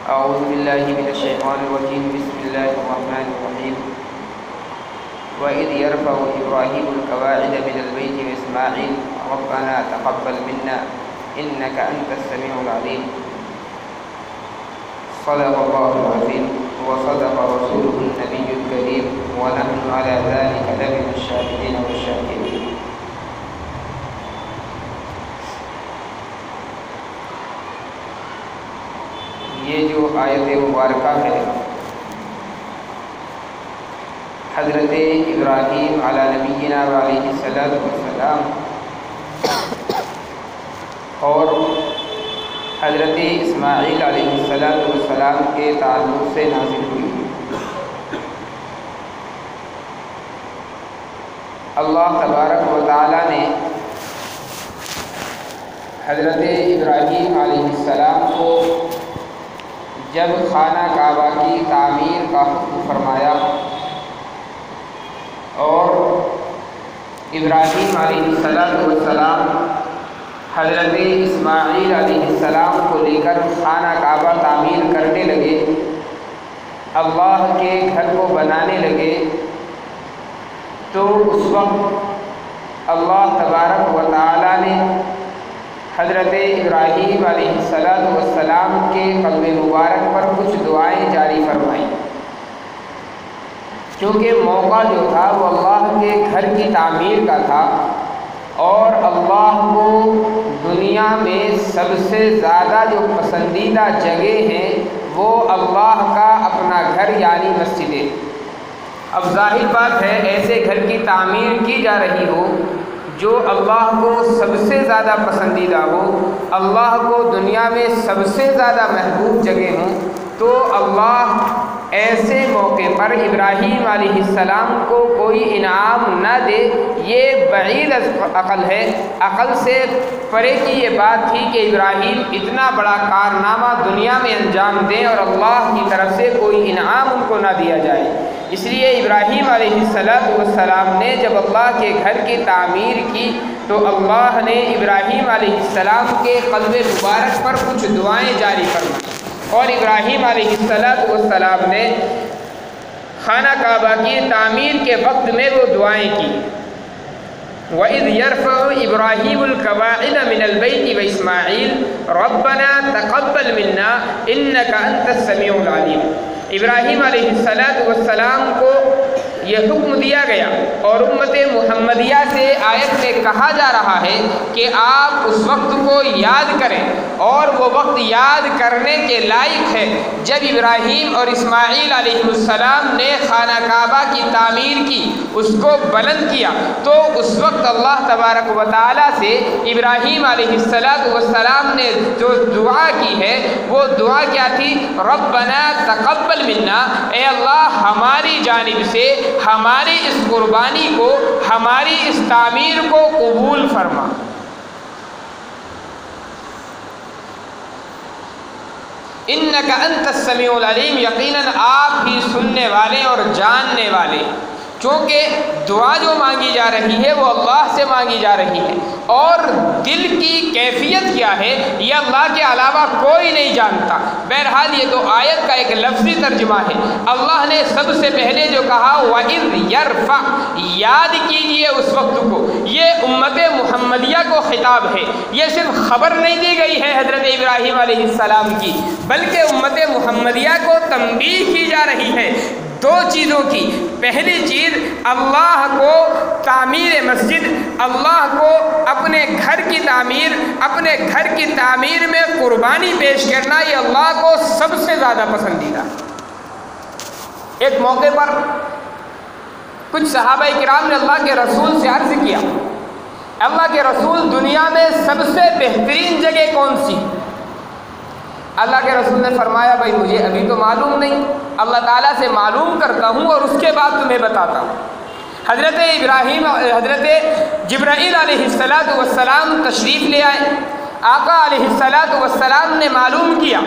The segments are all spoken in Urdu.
أعوذ بالله من الشيطان الرجيم. بسم الله الرحمن الرحيم. وإذ يرفع إبراهيم القواعد من البيت وإسماعيل ربنا تقبل منا إنك أنت السميع العليم. صدق الله العظيم وصدق رسوله النبي الكريم ونحن على ذلك لمن الشاهدين والشاكرين. یہ جو آیت مبارکہ ہے حضرت ابراہیم علی نبینا علیہ السلام اور حضرت اسماعیل علیہ السلام کے تعلق سے نازل ہوئی. اللہ تبارک و تعالی نے حضرت ابراہیم علیہ السلام کو جب خانہ کعبہ کی تعمیر کا حکم فرمایا اور ابراہیم علیہ السلام حضرت اسماعیل علیہ السلام کو لے کر خانہ کعبہ تعمیر کرنے لگے، اللہ کے گھر کو بنانے لگے، تو اس وقت اللہ تبارک و تعالی نے حضرت ابراہیم علیہ السلام کے قلب مبارک پر کچھ دعائیں جاری فرمائیں، کیونکہ موقع جو تھا وہ اللہ کے گھر کی تعمیر کا تھا اور اللہ کو دنیا میں سب سے زیادہ جو پسندیدہ جگہ ہیں وہ اللہ کا اپنا گھر یعنی مسجد ہے. اب ظاہر بات ہے ایسے گھر کی تعمیر کی جا رہی ہو جو اللہ کو سب سے زیادہ پسندیدہ ہو، اللہ کو دنیا میں سب سے زیادہ محبوب جگہ ہوں، تو اللہ ایسے موقع پر ابراہیم علیہ السلام کو کوئی انعام نہ دے، یہ بعید عقل ہے. عقل سے پرے کی یہ بات تھی کہ ابراہیم اتنا بڑا کارنامہ دنیا میں انجام دیں اور اللہ کی طرف سے کوئی انعام ان کو نہ دیا جائے. اس لیے ابراہیم علیہ السلام نے جب اللہ کے گھر کی تعمیر کی تو اللہ نے ابراہیم علیہ السلام کے قلب مبارک پر کچھ دعائیں جاری فرمائیں اور ابراہیم علیہ السلام نے خانہ کعبہ کی تعمیر کے وقت میں وہ دعائیں کی. وَإِذْ يَرْفَعُ إِبْرَاهِيمُ الْقَوَاعِدَ مِنَ الْبَيْتِ وَإِسْمَاعِيلُ رَبَّنَا تَقَبَّلْ مِنَّا إِنَّكَ أَنْتَ السَّمِيعُ الْعَلِيمُ. ابراہیم علیہ السلام کو یہ حکم دیا گیا اور امت محمدیہ سے آیت میں کہا جا رہا ہے کہ آپ اس وقت کو یاد کریں، اور وہ وقت یاد کرنے کے لائق ہے جب ابراہیم اور اسماعیل علیہ السلام نے خانہ کعبہ کی تعمیر کی، اس کو بلند کیا. تو اس وقت اللہ تبارک و تعالیٰ سے ابراہیم علیہ السلام نے جو دعا کی ہے وہ دعا کیا تھی؟ ربنا تقبل منا، اے اللہ ہماری جانب سے ہماری اس قربانی کو، ہماری اس تعمیر کو قبول فرما. انک انت السمیع العلیم، یقیناً آپ ہی سننے والے اور جاننے والے. چونکہ دعا جو مانگی جا رہی ہے وہ اللہ سے مانگی جا رہی ہے اور دل کی کیفیت کیا ہے یہ اللہ کے علاوہ کوئی نہیں جانتا. بہرحال یہ تو آیت کا ایک لفظی ترجمہ ہے. اللہ نے سب سے پہلے جو کہا وَإِذْ يَرْفَعْ، یاد کیجئے اس وقت کو، یہ امت محمدیہ کو خطاب ہے. یہ صرف خبر نہیں دی گئی ہے حضرت ابراہیم علیہ السلام کی، بلکہ امت محمدیہ کو تنبیہ کی جا رہی ہے دو چیزوں کی. پہلی چیز اللہ کو تعمیر مسجد، اللہ کو اپنے گھر کی تعمیر، اپنے گھر کی تعمیر میں قربانی پیش کرنا، یہ اللہ کو سب سے زیادہ پسندیدہ. ایک موقع پر کچھ صحابہ کرام نے اللہ کے رسول سے عرض کیا، اللہ کے رسول دنیا میں سب سے بہترین جگہ کون سی؟ اللہ کے رسول نے فرمایا بھائی مجھے ابھی تو معلوم نہیں، اللہ تعالیٰ سے معلوم کرتا ہوں اور اس کے بعد تمہیں بتاتا ہوں. حضرت جبرائیل علیہ السلام تشریف لے آئے. آقا علیہ السلام نے معلوم کیا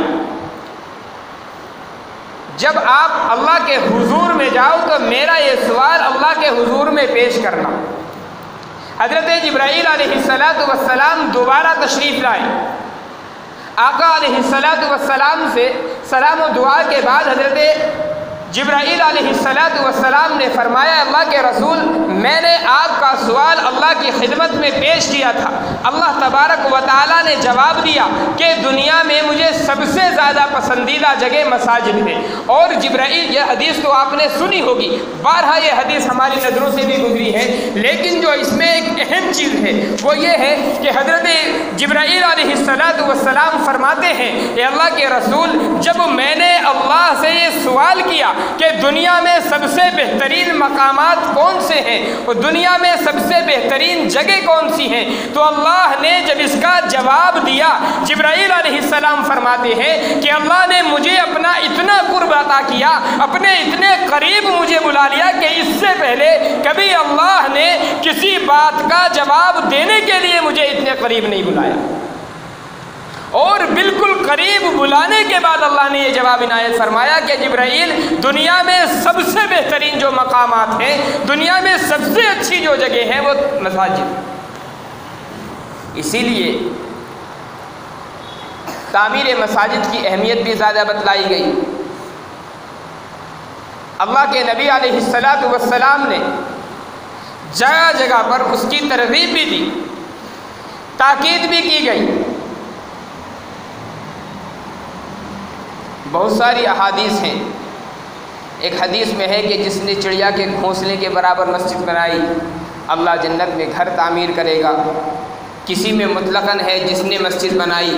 جب آپ اللہ کے حضور میں جاؤ تو میرا یہ سوال اللہ کے حضور میں پیش کرنا. حضرت جبرائیل علیہ السلام دوبارہ تشریف لائے. آقا علیہ الصلاۃ والسلام سے سلام و دعا کے بعد حضرت جبرائیل علیہ الصلاۃ والسلام نے فرمایا اللہ کے رسول میں نے آپ کا سوال اللہ کی خدمت میں پیش کیا تھا، اللہ تبارک و تعالیٰ نے جواب دیا کہ دنیا میں مجھے سب سے زیادہ پسندیدہ جگہ مساجد ہے۔ اور جبرائیل، یہ حدیث تو آپ نے سنی ہوگی، بارہا یہ حدیث ہماری نظروں سے بھی گزری ہے، لیکن جو اس میں ایک اہم چیز ہے وہ یہ ہے کہ حضرت جبرائیل علیہ الصلاۃ والسلام فرماتے ہیں کہ اللہ کے رسول جب میں نے اللہ سے یہ سوال کیا کہ دنیا میں سب سے بہترین مقامات کون سے ہیں اور دنیا میں سب سے بہترین جگہ کون سی ہیں، تو اللہ نے جب اس کا جواب دیا، جبرائیل علیہ السلام فرماتے ہیں کہ اللہ نے مجھے اپنا اتنا قرب عطا کیا، اپنے اتنے قریب مجھے بلا لیا کہ اس سے پہلے کبھی اللہ نے کسی بات کا جواب دینے کے لیے مجھے اتنے قریب نہیں بلایا، اور بالکل قریب بلانے کے بعد اللہ نے یہ جواب عنایت فرمایا کہ جبرائیل دنیا میں سب سے بہترین جو مقامات ہیں، دنیا میں سب سے اچھی جو جگہ ہے وہ مساجد۔ اسی لیے تعمیر مساجد کی اہمیت بھی زیادہ بتلائی گئی۔ اللہ کے نبی علیہ الصلاۃ والسلام نے جگہ جگہ پر اس کی ترغیب بھی دی، تاکید بھی کی گئی۔ بہت ساری احادیث ہیں، ایک حدیث میں ہے کہ جس نے چڑیا کے گھونسلے کے برابر مسجد بنائی اللہ جنت میں گھر تعمیر کرے گا، کسی میں مطلقاً ہے جس نے مسجد بنائی۔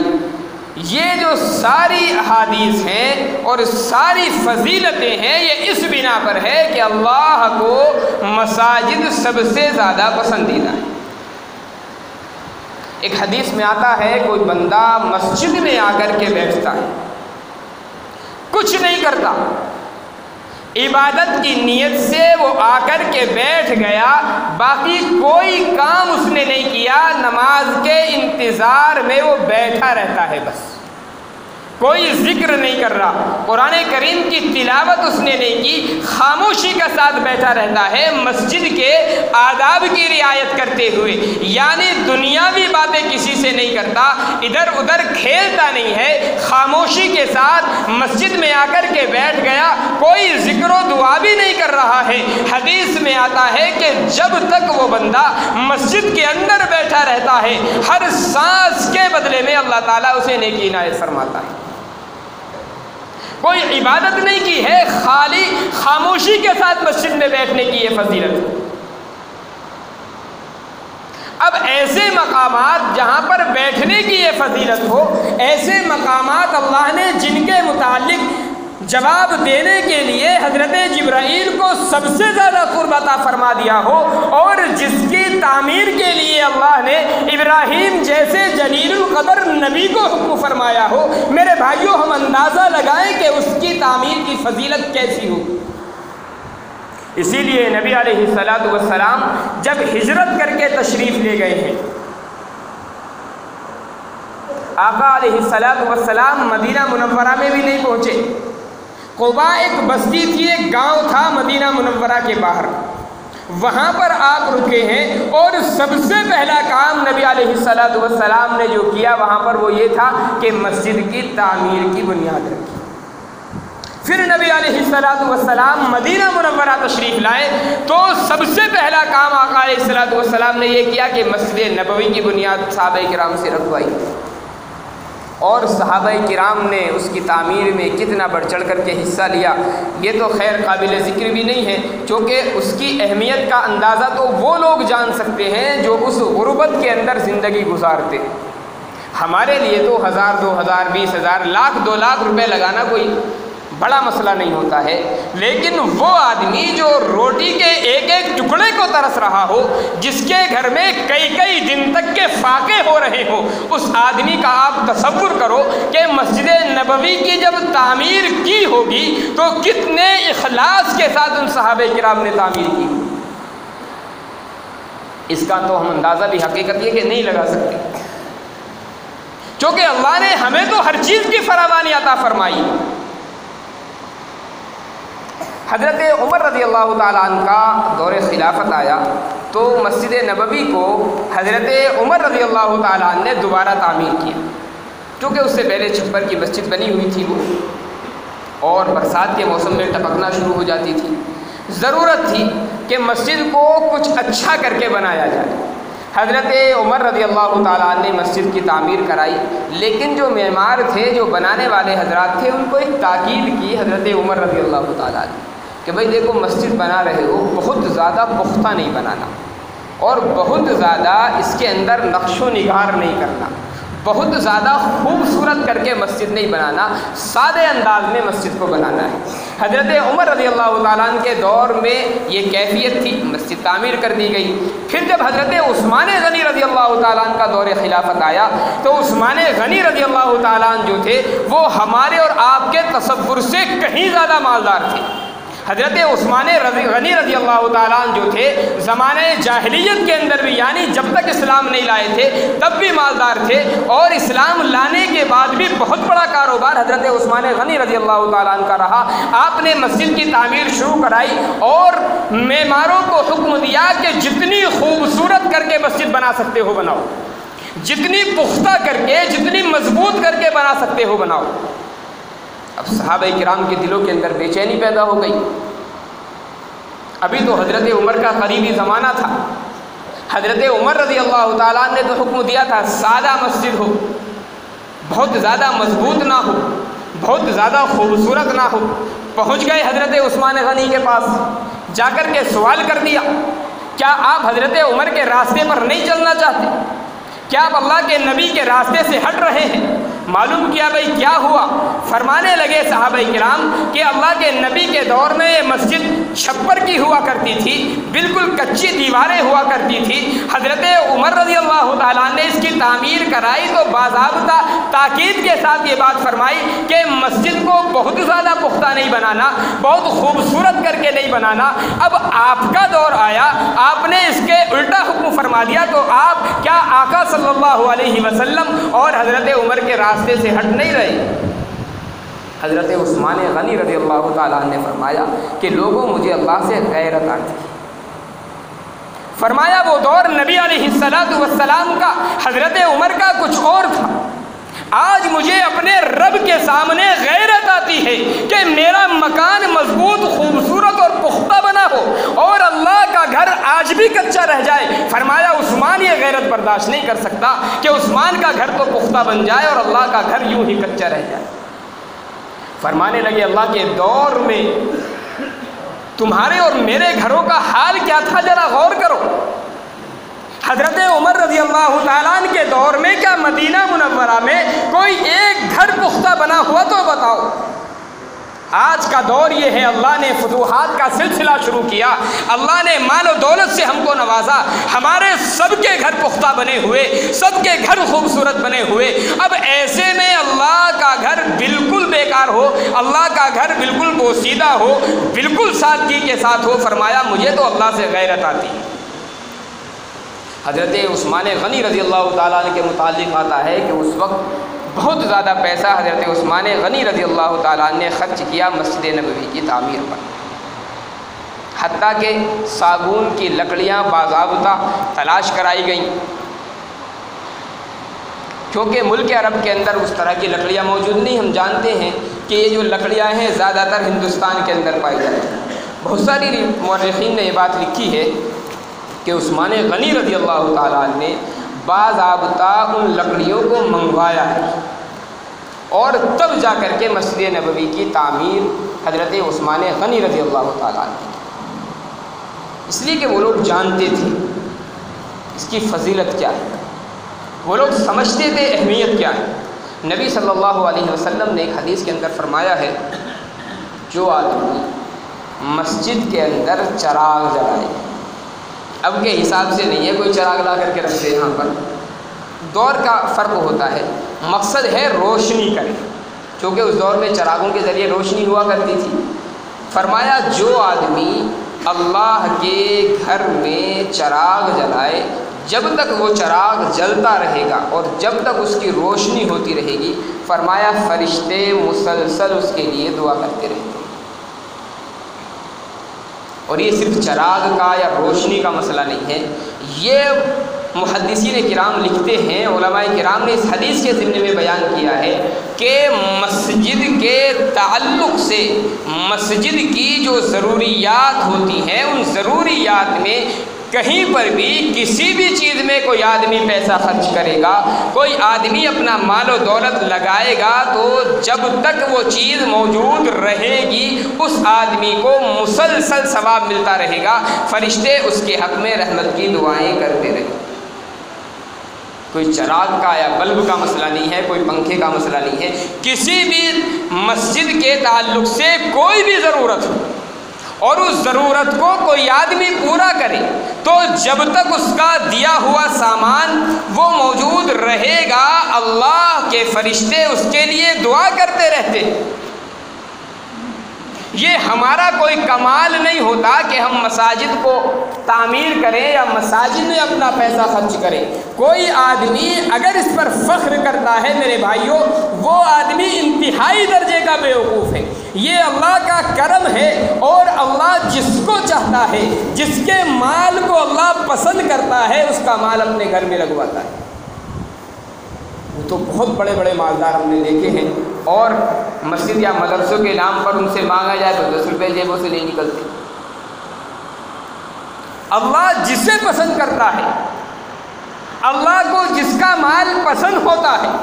یہ جو ساری احادیث ہیں اور ساری فضیلتیں ہیں یہ اس بنا پر ہے کہ اللہ کو مساجد سب سے زیادہ پسندیدہ ہے۔ ایک حدیث میں آتا ہے کوئی بندہ مسجد میں آ کر کے بیٹھتا ہے، کچھ نہیں کرتا، عبادت کی نیت سے وہ آ کر کے بیٹھ گیا، باقی کوئی کام اس نے نہیں کیا، نماز کے انتظار میں وہ بیٹھا رہتا ہے، بس کوئی ذکر نہیں کر رہا، قرآن کریم کی تلاوت اس نے نہیں کی، خاموشی کے ساتھ بیٹھا رہتا ہے مسجد کے آداب کی رعایت کرتے ہوئے، یعنی دنیاوی باتیں کسی سے نہیں کرتا، ادھر ادھر کھیلتا نہیں ہے، خاموشی کے ساتھ مسجد میں آ کر کے بیٹھ گیا، کوئی ذکر و دعا بھی نہیں کر رہا ہے۔ حدیث میں آتا ہے کہ جب تک وہ بندہ مسجد کے اندر بیٹھا رہتا ہے ہر سانس کے بدلے میں اللہ تعالیٰ اسے نیکی عنایت فرماتا ہے۔ کوئی عبادت نہیں کی ہے، خالی خاموشی کے ساتھ مسجد میں بیٹھنے کی یہ فضیلت۔ اب ایسے مقامات جہاں پر بیٹھنے کی یہ فضیلت ہو، ایسے مقامات اللہ نے جن کے متعلق جواب دینے کے لیے حضرت جبرائیل کو سب سے زیادہ قرب عطا فرما دیا ہو، اور جس کی تعمیر کے لیے اللہ نے ابراہیم جیسے جلیل القدر نبی کو حکم فرمایا ہو، میرے بھائیوں ہم اندازہ لگائیں کہ اس کی تعمیر کی فضیلت کیسی ہو۔ اسی لیے نبی علیہ الصلاۃ والسلام جب ہجرت کر کے تشریف لے گئے ہیں، آقا علیہ الصلاۃ والسلام مدینہ منورہ میں بھی نہیں پہنچے، قباء ایک بستی تھی، ایک گاؤں تھا مدینہ منورہ کے باہر، وہاں پر آپ رکے ہیں، اور سب سے پہلا کام نبی علیہ الصلاۃ والسلام نے جو کیا وہاں پر وہ یہ تھا کہ مسجد کی تعمیر کی بنیاد رکھی۔ پھر نبی علیہ الصلاۃ والسلام مدینہ منورہ تشریف لائے تو سب سے پہلا کام آقا علیہ الصلاۃ والسلام نے یہ کیا کہ مسجد نبوی کی بنیاد صحابہ کرام سے رکھوائی، اور صحابہ کرام نے اس کی تعمیر میں کتنا بڑھ چڑھ کر کے حصہ لیا یہ تو خیر قابل ذکر بھی نہیں ہے، چونکہ اس کی اہمیت کا اندازہ تو وہ لوگ جان سکتے ہیں جو اس غربت کے اندر زندگی گزارتے۔ ہمارے لیے تو 1000 2000 20000 لاکھ 2 لاکھ روپے لگانا کوئی بڑا مسئلہ نہیں ہوتا ہے، لیکن وہ آدمی جو روٹی کے ایک ایک ٹکڑے کو ترس رہا ہو، جس کے گھر میں کئی دن تک کے فاقے ہو رہے ہو، اس آدمی کا آپ تصور کرو کہ مسجد نبوی کی جب تعمیر کی ہوگی تو کتنے اخلاص کے ساتھ ان صحابہ کرام نے تعمیر کی، اس کا تو ہم اندازہ بھی حقیقت یہ کہ نہیں لگا سکتے، کیونکہ اللہ نے ہمیں تو ہر چیز کی فراوانی عطا فرمائی۔ حضرت عمر رضی اللہ تعالیٰ عنہ کا دور خلافت آیا تو مسجد نبوی کو حضرت عمر رضی اللہ تعالیٰ عنہ نے دوبارہ تعمیر کیا، کیونکہ اس سے پہلے چھپر کی مسجد بنی ہوئی تھی وہ، اور برسات کے موسم میں ٹپکنا شروع ہو جاتی تھی۔ ضرورت تھی کہ مسجد کو کچھ اچھا کر کے بنایا جائے۔ حضرت عمر رضی اللہ تعالیٰ عنہ نے مسجد کی تعمیر کرائی، لیکن جو معمار تھے، جو بنانے والے حضرات تھے، ان کو ایک تاکید کی حضرت عمر رضی اللہ تعالیٰ عنہ کہ بھائی دیکھو مسجد بنا رہے ہو، بہت زیادہ پختہ نہیں بنانا، اور بہت زیادہ اس کے اندر نقش و نگار نہیں کرنا، بہت زیادہ خوبصورت کر کے مسجد نہیں بنانا، سادے انداز میں مسجد کو بنانا ہے۔ حضرت عمر رضی اللہ تعالیٰ عنہ کے دور میں یہ کیفیت تھی، مسجد تعمیر کر دی گئی۔ پھر جب حضرت عثمان غنی رضی اللہ تعالیٰ عنہ کا دور خلافت آیا تو عثمان غنی رضی اللہ تعالیٰ عنہ جو تھے وہ ہمارے اور آپ کے تصور سے کہیں زیادہ مالدار تھے۔ حضرت عثمان غنی رضی اللہ تعالیٰ عنہ جو تھے زمانہ جاہلیت کے اندر بھی، یعنی جب تک اسلام نہیں لائے تھے تب بھی مالدار تھے، اور اسلام لانے کے بعد بھی بہت بڑا کاروبار حضرت عثمان غنی رضی اللہ تعالیٰ عنہ کا رہا۔ آپ نے مسجد کی تعمیر شروع کرائی اور معماروں کو حکم دیا کہ جتنی خوبصورت کر کے مسجد بنا سکتے ہو بناؤ، جتنی پختہ کر کے، جتنی مضبوط کر کے بنا سکتے ہو بناؤ۔ اب صحابہ کرام کے دلوں کے اندر بے چینی پیدا ہو گئی۔ ابھی تو حضرت عمر کا قریبی زمانہ تھا، حضرت عمر رضی اللہ تعالیٰ نے تو حکم دیا تھا سادہ مسجد ہو، بہت زیادہ مضبوط نہ ہو، بہت زیادہ خوبصورت نہ ہو۔ پہنچ گئے حضرت عثمان غنی کے پاس، جا کر کے سوال کر دیا، کیا آپ حضرت عمر کے راستے پر نہیں چلنا چاہتے؟ کیا آپ اللہ کے نبی کے راستے سے ہٹ رہے ہیں؟ معلوم کیا بھائی کیا ہوا؟ فرمانے لگے صحابہ کرام کہ اللہ کے نبی کے دور میں یہ مسجد چھپر کی ہوا کرتی تھی، بالکل کچی دیواریں ہوا کرتی تھی۔ حضرت عمر رضی اللہ تعالیٰ نے اس کی تعمیر کرائی تو باضابطہ تاکید کے ساتھ یہ بات فرمائی کہ مسجد کو بہت زیادہ پختہ نہیں بنانا، بہت خوبصورت کر کے نہیں بنانا۔ اب آپ کا دور آیا، آپ نے اس کے الٹا حکم فرما دیا، تو آپ کیا آقا صلی اللہ علیہ وسلم اور حضرت عمر کے راستے سے ہٹ نہیں رہے؟ حضرت عثمان غنی رضی اللہ تعالیٰ نے فرمایا کہ لوگوں مجھے اللہ سے غیرت آتی ہے۔ فرمایا وہ دور نبی علیہ السلام کا، حضرت عمر کا کچھ اور تھا۔ آج مجھے اپنے رب کے سامنے غیرت آتی ہے کہ میرا مکان مضبوط، خوبصورت اور پختہ بنا ہو، اور اللہ کا گھر آج بھی کچا رہ جائے۔ فرمایا عثمان یہ غیرت برداشت نہیں کر سکتا کہ عثمان کا گھر تو پختہ بن جائے اور اللہ کا گھر یوں ہی کچا رہ جائے۔ فرمانے لگے اللہ کے دور میں تمہارے اور میرے گھروں کا حال کیا تھا، ذرا غور کرو۔ حضرت عمر رضی اللہ تعالیٰ عنہ کے دور میں کیا مدینہ منورہ میں کوئی ایک گھر پختہ بنا ہوا تو بتاؤ؟ آج کا دور یہ ہے، اللہ نے فتوحات کا سلسلہ شروع کیا، اللہ نے مال و دولت سے ہم کو نوازا، ہمارے سب کے گھر پختہ بنے ہوئے، سب کے گھر خوبصورت بنے ہوئے۔ اب ایسے میں اللہ کا گھر بالکل بیکار ہو، اللہ کا گھر بالکل بوسیدہ ہو، بالکل سادگی کے ساتھ ہو، فرمایا مجھے تو اللہ سے غیرت آتی ہے۔ حضرت عثمان غنی رضی اللہ تعالیٰ عنہ کے متعلق آتا ہے کہ اس وقت بہت زیادہ پیسہ حضرت عثمان غنی رضی اللہ تعالیٰ عنہ نے خرچ کیا مسجد نبوی کی تعمیر پر، حتیٰ کہ صابون کی لکڑیاں باضابطہ تلاش کرائی گئیں، کیونکہ ملک عرب کے اندر اس طرح کی لکڑیاں موجود نہیں۔ ہم جانتے ہیں کہ یہ جو لکڑیاں ہیں زیادہ تر ہندوستان کے اندر پائی جاتی ہیں۔ بہت ساری مورخین نے یہ بات لکھی ہے کہ عثمان غنی رضی اللہ تعالیٰ عنہ نے باضابطہ ان لکڑیوں کو منگوایا ہے، اور تب جا کر کے مسجد نبوی کی تعمیر حضرت عثمان غنی رضی اللہ تعالیٰ عنہ، اس لیے کہ وہ لوگ جانتے تھے اس کی فضیلت کیا ہے، وہ لوگ سمجھتے تھے اہمیت کیا ہے۔ نبی صلی اللہ علیہ وسلم نے ایک حدیث کے اندر فرمایا ہے، جو آدمی مسجد کے اندر چراغ جلائے، اب کے حساب سے نہیں ہے کوئی چراغ لا کر کے رکھ دے، یہاں پر دور کا فرق ہوتا ہے، مقصد ہے روشنی کرے، کیونکہ اس دور میں چراغوں کے ذریعے روشنی ہوا کرتی تھی۔ فرمایا جو آدمی اللہ کے گھر میں چراغ جلائے، جب تک وہ چراغ جلتا رہے گا اور جب تک اس کی روشنی ہوتی رہے گی، فرمایا فرشتے مسلسل اس کے لیے دعا کرتے رہیں گے۔ اور یہ صرف چراغ کا یا روشنی کا مسئلہ نہیں ہے، یہ محدثین کرام لکھتے ہیں، علماء کرام نے اس حدیث کے ضمن میں بیان کیا ہے کہ مسجد کے تعلق سے مسجد کی جو ضروریات ہوتی ہیں ان ضروریات میں کہیں پر بھی کسی بھی چیز میں کوئی آدمی پیسہ خرچ کرے گا، کوئی آدمی اپنا مال و دولت لگائے گا، تو جب تک وہ چیز موجود رہے گی اس آدمی کو مسلسل ثواب ملتا رہے گا، فرشتے اس کے حق میں رحمت کی دعائیں کرتے رہیں۔ کوئی چراغ کا یا بلب کا مسئلہ نہیں ہے، کوئی پنکھے کا مسئلہ نہیں ہے، کسی بھی مسجد کے تعلق سے کوئی بھی ضرورت ہو اور اس ضرورت کو کوئی آدمی پورا کرے تو جب تک اس کا دیا ہوا سامان وہ موجود رہے گا اللہ کے فرشتے اس کے لیے دعا کرتے رہتے ہیں۔ یہ ہمارا کوئی کمال نہیں ہوتا کہ ہم مساجد کو تعمیر کریں یا مساجد میں اپنا پیسہ خرچ کریں۔ کوئی آدمی اگر اس پر فخر کرتا ہے میرے بھائیوں، وہ آدمی انتہائی درجے کا بیوقوف ہے۔ یہ اللہ کا کرم ہے اور اللہ جس کو چاہتا ہے، جس کے مال کو اللہ پسند کرتا ہے، اس کا مال اپنے گھر میں لگواتا ہے۔ وہ تو بہت بڑے بڑے مالدار ہم نے دیکھے ہیں، اور مسجد یا مدرسوں کے نام پر ان سے مانگا جائے تو 10 روپے جیبوں سے نہیں نکلتے۔ اللہ جسے پسند کرتا ہے، اللہ کو جس کا مال پسند ہوتا ہے،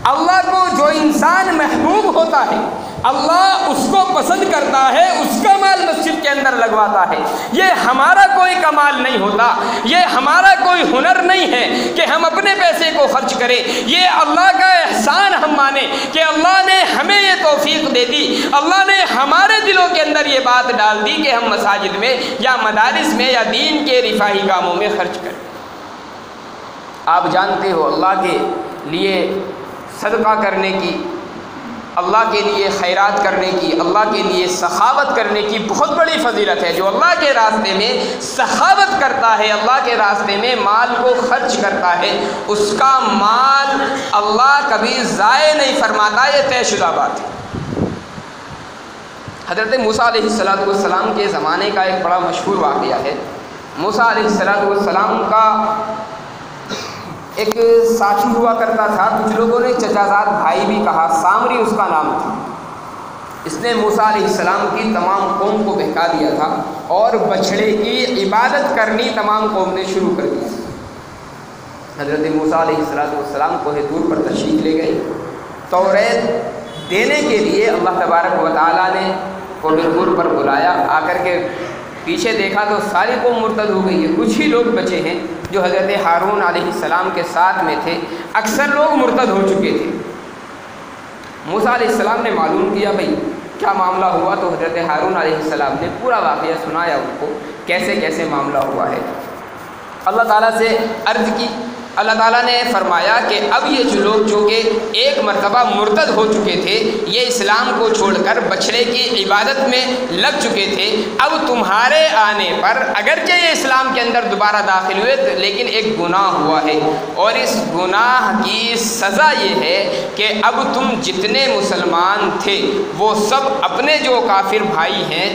اللہ کو جو انسان محبوب ہوتا ہے، اللہ اس کو پسند کرتا ہے، اس کا مال مسجد کے اندر لگواتا ہے۔ یہ ہمارا کوئی کمال نہیں ہوتا، یہ ہمارا کوئی ہنر نہیں ہے کہ ہم اپنے پیسے کو خرچ کریں۔ یہ اللہ کا احسان ہم مانیں کہ اللہ نے ہمیں یہ توفیق دے دی، اللہ نے ہمارے دلوں کے اندر یہ بات ڈال دی کہ ہم مساجد میں یا مدارس میں یا دین کے رفاہی کاموں میں خرچ کریں۔ آپ جانتے ہو اللہ کے لیے صدقہ کرنے کی، اللہ کے لیے خیرات کرنے کی، اللہ کے لیے سخاوت کرنے کی بہت بڑی فضیلت ہے۔ جو اللہ کے راستے میں سخاوت کرتا ہے، اللہ کے راستے میں مال کو خرچ کرتا ہے، اس کا مال اللہ کبھی ضائع نہیں فرماتا، یہ طے شدہ بات ہے۔ حضرت موسیٰ علیہ السلام کے زمانے کا ایک بڑا مشہور واقعہ ہے۔ موسیٰ علیہ السلام کا ایک ساتھی ہوا کرتا تھا، کچھ لوگوں نے چچا زاد بھائی بھی کہا، سامری اس کا نام تھا۔ اس نے موسیٰ علیہ السلام کی تمام قوم کو بہکا دیا تھا اور بچھڑے کی عبادت کرنی تمام قوم نے شروع کر دی۔ حضرت موسیٰ علیہ السلام کوہ طور پر تشریف لے گئے، توریت دینے کے لیے اللہ تبارک و تعالیٰ نے کوہ طور پر بلایا۔ آ کر کے پیچھے دیکھا تو ساری قوم مرتد ہو گئی ہے، کچھ ہی لوگ بچے ہیں جو حضرت ہارون علیہ السلام کے ساتھ میں تھے، اکثر لوگ مرتد ہو چکے تھے۔ موسیٰ علیہ السلام نے معلوم کیا بھئی کیا معاملہ ہوا، تو حضرت ہارون علیہ السلام نے پورا واقعہ سنایا ان کو، کیسے کیسے معاملہ ہوا ہے۔ اللہ تعالیٰ سے عرض کی، اللہ تعالیٰ نے فرمایا کہ اب یہ جو لوگ جو کہ ایک مرتبہ مرتد ہو چکے تھے، یہ اسلام کو چھوڑ کر بچھڑے کی عبادت میں لگ چکے تھے، اب تمہارے آنے پر اگرچہ یہ اسلام کے اندر دوبارہ داخل ہوئے لیکن ایک گناہ ہوا ہے، اور اس گناہ کی سزا یہ ہے کہ اب تم جتنے مسلمان تھے وہ سب اپنے جو کافر بھائی ہیں،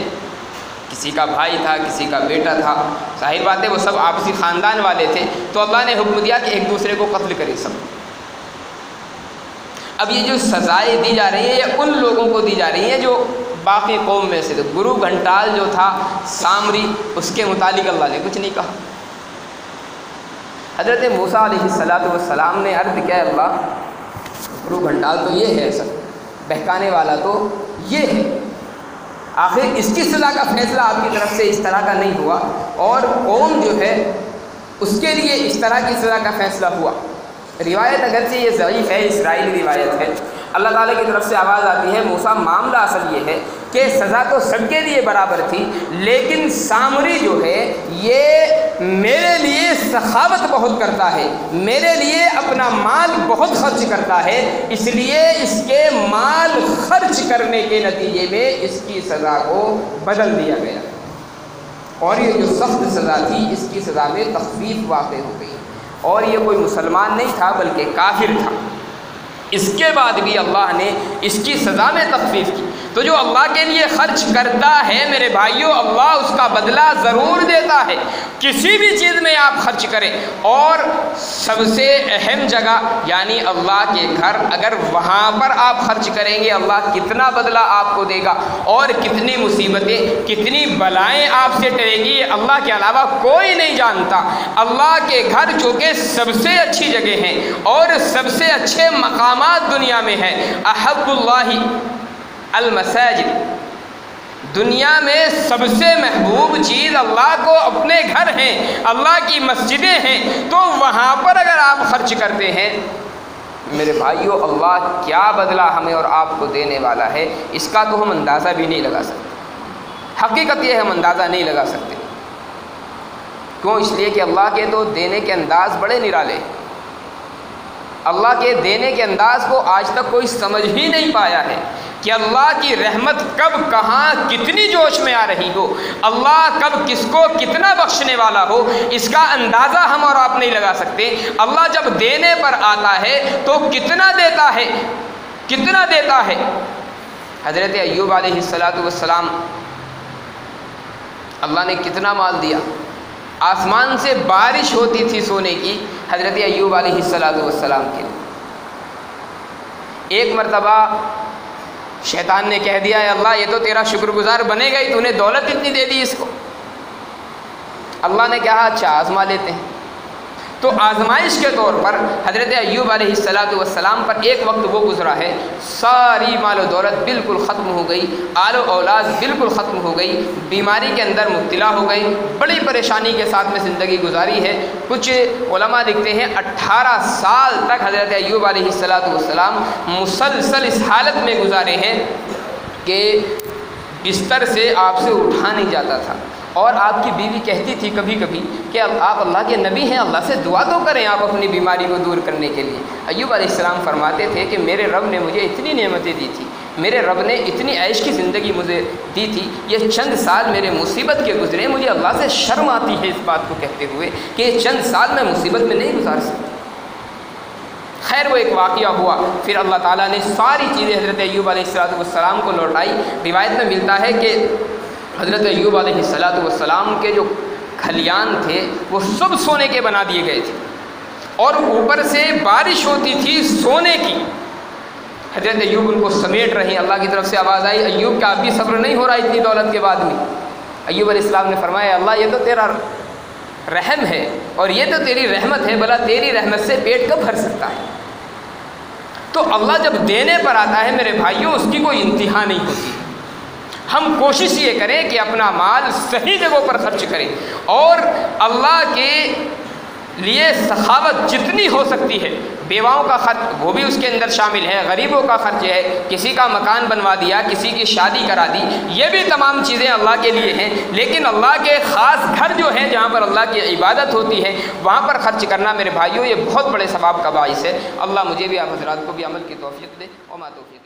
کسی کا بھائی تھا، کسی کا بیٹا تھا، ظاہر بات ہے وہ سب آپسی خاندان والے تھے، تو اللہ نے حکم دیا کہ ایک دوسرے کو قتل کرے سب۔ اب یہ جو سزائیں دی جا رہی ہیں یہ ان لوگوں کو دی جا رہی ہیں جو باقی قوم میں سے تھے۔ گرو گھنٹال جو تھا سامری، اس کے متعلق اللہ نے کچھ نہیں کہا۔ حضرت موسیٰ علیہ السلام نے عرض کیا، اللہ گرو گھنٹال تو یہ ہے، سب بہکانے والا تو یہ ہے، آخر اس کی سزا کا فیصلہ آپ کی طرف سے اس طرح کا نہیں ہوا، اور قوم جو ہے اس کے لیے اس طرح کی سزا کا فیصلہ ہوا۔ روایت اگرچہ یہ ضعیف ہے، اسرائیلی روایت ہے، اللہ تعالیٰ کی طرف سے آواز آتی ہے، موسیٰ معاملہ اصل یہ ہے کہ سزا تو سب کے لیے برابر تھی، لیکن سامری جو ہے یہ میرے لیے سخاوت بہت کرتا ہے، میرے لیے اپنا مال بہت خرچ کرتا ہے، اس لیے اس کے مال خرچ کرنے کے نتیجے میں اس کی سزا کو بدل دیا گیا، اور یہ جو سخت سزا تھی اس کی سزا میں تخفیف واقع ہو گئی، اور یہ کوئی مسلمان نہیں تھا بلکہ کافر تھا۔ اس کے بعد بھی اللہ نے اس کی سزا میں تخفیف کی۔ تو جو اللہ کے لیے خرچ کرتا ہے میرے بھائیوں، اللہ اس کا بدلہ ضرور دیتا ہے۔ کسی بھی چیز میں آپ خرچ کریں، اور سب سے اہم جگہ یعنی اللہ کے گھر، اگر وہاں پر آپ خرچ کریں گے اللہ کتنا بدلہ آپ کو دے گا، اور کتنی مصیبتیں کتنی بلائیں آپ سے ٹلیں گی، یہ اللہ کے علاوہ کوئی نہیں جانتا۔ اللہ کے گھر جو کہ سب سے اچھی جگہ ہیں اور سب سے اچھے مقامات دنیا میں ہیں، احب اللہ المساجد، دنیا میں سب سے محبوب چیز اللہ کو اپنے گھر ہیں، اللہ کی مسجدیں ہیں، تو وہاں پر اگر آپ خرچ کرتے ہیں میرے بھائیو، اللہ کیا بدلہ ہمیں اور آپ کو دینے والا ہے، اس کا تو ہم اندازہ بھی نہیں لگا سکتے۔ حقیقت یہ ہے ہم اندازہ نہیں لگا سکتے۔ کیوں؟ اس لیے کہ اللہ کے تو دینے کے انداز بڑے نرالے، اللہ کے دینے کے انداز کو آج تک کوئی سمجھ ہی نہیں پایا ہے کہ اللہ کی رحمت کب کہاں کتنی جوش میں آ رہی ہو، اللہ کب کس کو کتنا بخشنے والا ہو، اس کا اندازہ ہم اور آپ نہیں لگا سکتے۔ اللہ جب دینے پر آتا ہے تو کتنا دیتا ہے، کتنا دیتا ہے۔ حضرت ایوب علیہ السلام، اللہ نے کتنا مال دیا، آسمان سے بارش ہوتی تھی سونے کی حضرت ایوب علیہ السلام کے لیے۔ ایک مرتبہ شیطان نے کہہ دیا ہے اللہ یہ تو تیرا شکر گزار بنے گا ہی، تو نے دولت اتنی دے دی اس کو۔ اللہ نے کہا اچھا آزما لیتے ہیں۔ تو آزمائش کے طور پر حضرت ایوب علیہ السلام پر ایک وقت وہ گزرا ہے، ساری مال و دولت بالکل ختم ہو گئی، آل و اولاد بالکل ختم ہو گئی، بیماری کے اندر مبتلا ہو گئی، بڑی پریشانی کے ساتھ میں زندگی گزاری ہے۔ کچھ علماء لکھتے ہیں 18 سال تک حضرت ایوب علیہ السلام مسلسل اس حالت میں گزارے ہیں کہ بستر سے آپ سے اٹھا نہیں جاتا تھا، اور آپ کی بیوی کہتی تھی کبھی کبھی کہ آپ اللہ کے نبی ہیں، اللہ سے دعا تو کریں آپ اپنی بیماری کو دور کرنے کے لیے۔ ایوب علیہ السلام فرماتے تھے کہ میرے رب نے مجھے اتنی نعمتیں دی تھی، میرے رب نے اتنی عیش کی زندگی مجھے دی تھی، یہ چند سال میرے مصیبت کے گزرے، مجھے اللہ سے شرم آتی ہے اس بات کو کہتے ہوئے کہ یہ چند سال میں مصیبت میں نہیں گزار سکتا۔ خیر وہ ایک واقعہ ہوا، پھر اللہ تعالیٰ نے ساری چیزیں حضرت ایوب علیہ السلام کو لوٹائی۔ روایت میں ملتا ہے کہ حضرت ایوب علیہ السلام کے جو کھلیان تھے وہ سب سونے کے بنا دیے گئے تھے، اور اوپر سے بارش ہوتی تھی سونے کی۔ حضرت ایوب ان کو سمیٹ رہے ہیں، اللہ کی طرف سے آواز آئی ایوب کیا اب بھی صبر نہیں ہو رہا اتنی دولت کے بعد میں؟ ایوب علیہ السلام نے فرمایا اللہ یہ تو تیرا رحم ہے اور یہ تو تیری رحمت ہے، بھلا تیری رحمت سے پیٹ کب بھر سکتا ہے؟ تو اللہ جب دینے پر آتا ہے میرے بھائیوں اس کی کوئی انتہا نہیں ہوتی۔ ہم کوشش یہ کریں کہ اپنا مال صحیح جگہوں پر خرچ کریں، اور اللہ کے لیے سخاوت جتنی ہو سکتی ہے، بیواؤں کا خرچ وہ بھی اس کے اندر شامل ہے، غریبوں کا خرچ ہے، کسی کا مکان بنوا دیا، کسی کی شادی کرا دی، یہ بھی تمام چیزیں اللہ کے لیے ہیں۔ لیکن اللہ کے خاص گھر جو ہیں جہاں پر اللہ کی عبادت ہوتی ہے وہاں پر خرچ کرنا میرے بھائیوں یہ بہت بڑے ثواب کا باعث ہے۔ اللہ مجھے بھی آپ حضرات کو بھی عمل کی توفیق دے، وما توفیق